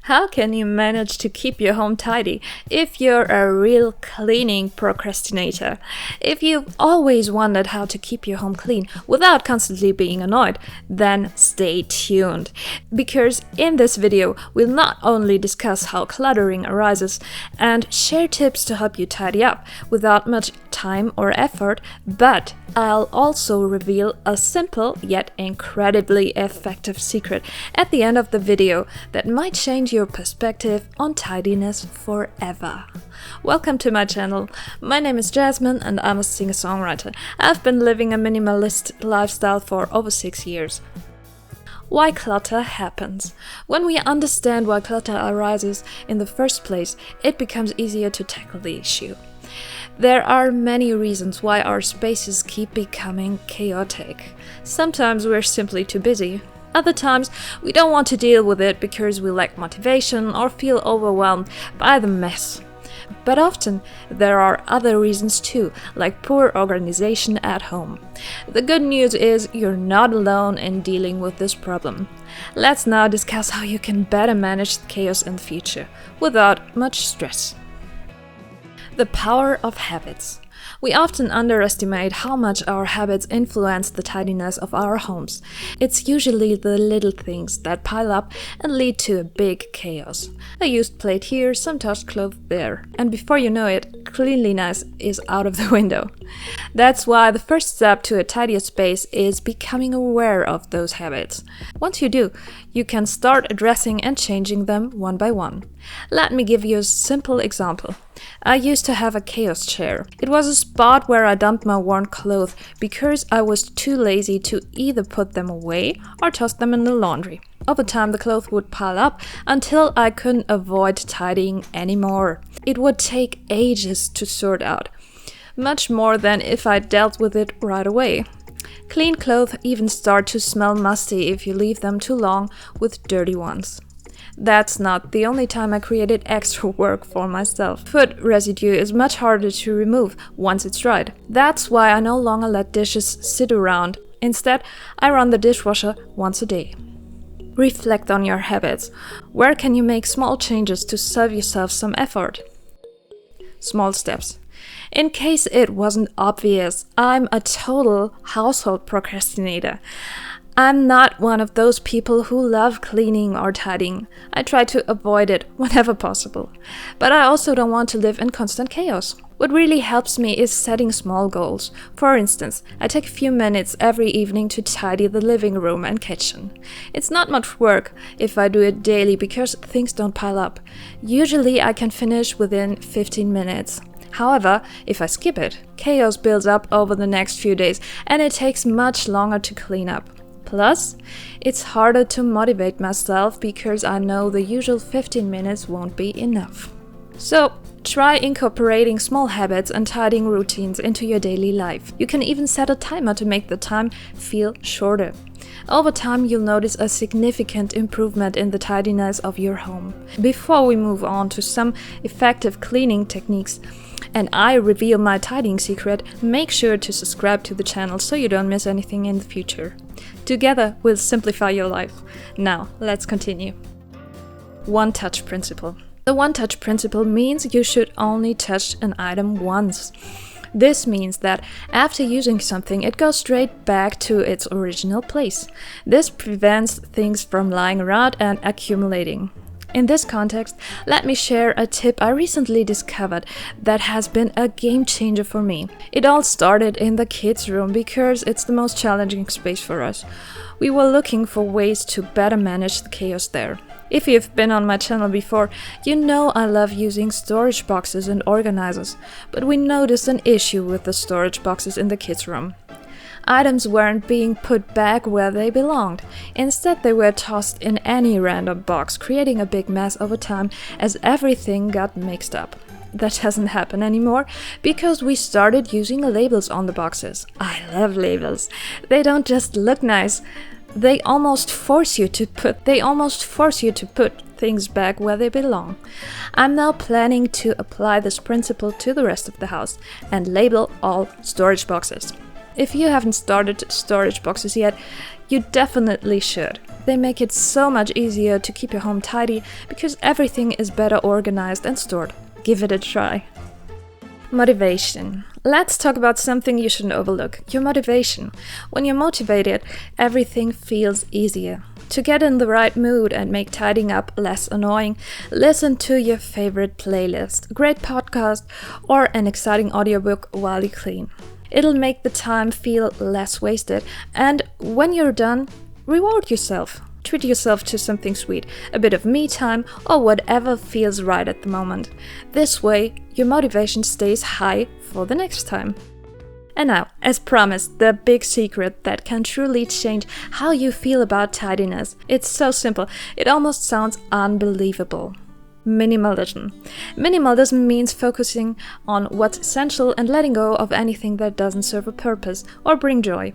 How can you manage to keep your home tidy if you're a real cleaning procrastinator? If you've always wondered how to keep your home clean without constantly being annoyed, then stay tuned. Because in this video, we'll not only discuss how cluttering arises and share tips to help you tidy up without much time or effort, but I'll also reveal a simple yet incredibly effective secret at the end of the video that might change your perspective on tidiness forever. Welcome to my channel. My name is Jasmine and I'm a singer-songwriter. I've been living a minimalist lifestyle for over 6 years. Why clutter happens. When we understand why clutter arises in the first place, it becomes easier to tackle the issue. There are many reasons why our spaces keep becoming chaotic. Sometimes we're simply too busy. Other times, we don't want to deal with it because we lack motivation or feel overwhelmed by the mess. But often, there are other reasons too, like poor organization at home. The good news is you're not alone in dealing with this problem. Let's now discuss how you can better manage the chaos in the future, without much stress. The power of habits. We often underestimate how much our habits influence the tidiness of our homes. It's usually the little things that pile up and lead to a big chaos. A used plate here, some touched clothes there, and before you know it, cleanliness is out of the window. That's why the first step to a tidier space is becoming aware of those habits. Once you do, you can start addressing and changing them one by one. Let me give you a simple example. I used to have a chaos chair. It was a spot where I dumped my worn clothes because I was too lazy to either put them away or toss them in the laundry. Over time, the clothes would pile up until I couldn't avoid tidying anymore. It would take ages to sort out, much more than if I dealt with it right away. Clean clothes even start to smell musty if you leave them too long with dirty ones. That's not the only time I created extra work for myself. Food residue is much harder to remove once it's dried. That's why I no longer let dishes sit around. Instead, I run the dishwasher once a day. Reflect on your habits. Where can you make small changes to save yourself some effort? Small steps. In case it wasn't obvious, I'm a total household procrastinator. I'm not one of those people who love cleaning or tidying. I try to avoid it whenever possible. But I also don't want to live in constant chaos. What really helps me is setting small goals. For instance, I take a few minutes every evening to tidy the living room and kitchen. It's not much work if I do it daily because things don't pile up. Usually I can finish within 15 minutes. However, if I skip it, chaos builds up over the next few days and it takes much longer to clean up. Plus, it's harder to motivate myself because I know the usual 15 minutes won't be enough. So, try incorporating small habits and tidying routines into your daily life. You can even set a timer to make the time feel shorter. Over time, you'll notice a significant improvement in the tidiness of your home. Before we move on to some effective cleaning techniques, and I reveal my tidying secret, make sure to subscribe to the channel so you don't miss anything in the future. Together, we'll simplify your life. Now, let's continue. One-touch principle. The one-touch principle means you should only touch an item once. This means that after using something, it goes straight back to its original place. This prevents things from lying around and accumulating. In this context, let me share a tip I recently discovered that has been a game changer for me. It all started in the kids' room because it's the most challenging space for us. We were looking for ways to better manage the chaos there. If you've been on my channel before, you know I love using storage boxes and organizers, but we noticed an issue with the storage boxes in the kids' room. Items weren't being put back where they belonged. Instead, they were tossed in any random box, creating a big mess over time as everything got mixed up. That doesn't happen anymore because we started using labels on the boxes. I love labels. They don't just look nice. They almost force you to put things back where they belong. I'm now planning to apply this principle to the rest of the house and label all storage boxes. If you haven't started storage boxes yet, you definitely should. They make it so much easier to keep your home tidy because everything is better organized and stored. Give it a try. Motivation. Let's talk about something you shouldn't overlook, your motivation. When you're motivated, everything feels easier. To get in the right mood and make tidying up less annoying, listen to your favorite playlist, great podcast, or an exciting audiobook while you clean. It'll make the time feel less wasted, and when you're done, reward yourself. Treat yourself to something sweet, a bit of me time, or whatever feels right at the moment. This way, your motivation stays high for the next time. And now, as promised, the big secret that can truly change how you feel about tidiness. It's so simple, it almost sounds unbelievable. Minimalism. Minimalism means focusing on what's essential and letting go of anything that doesn't serve a purpose or bring joy.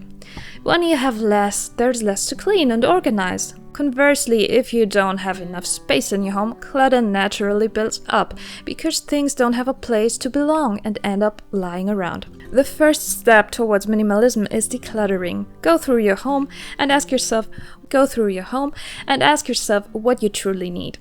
When you have less, there's less to clean and organize. Conversely, if you don't have enough space in your home, clutter naturally builds up because things don't have a place to belong and end up lying around. The first step towards minimalism is decluttering. Go through your home and ask yourself what you truly need.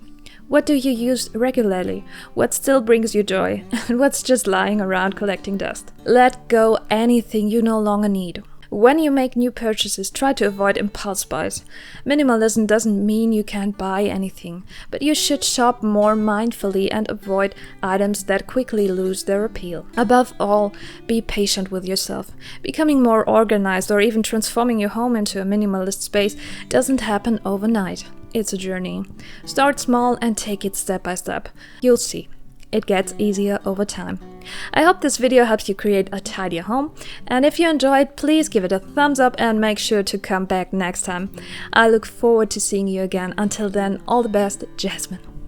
What do you use regularly? What still brings you joy? And what's just lying around collecting dust? Let go anything you no longer need. When you make new purchases, try to avoid impulse buys. Minimalism doesn't mean you can't buy anything, but you should shop more mindfully and avoid items that quickly lose their appeal. Above all, be patient with yourself. Becoming more organized or even transforming your home into a minimalist space doesn't happen overnight. It's a journey. Start small and take it step by step. You'll see. It gets easier over time. I hope this video helps you create a tidier home, and if you enjoyed, please give it a thumbs up and make sure to come back next time. I look forward to seeing you again. Until then, all the best, Jasmine.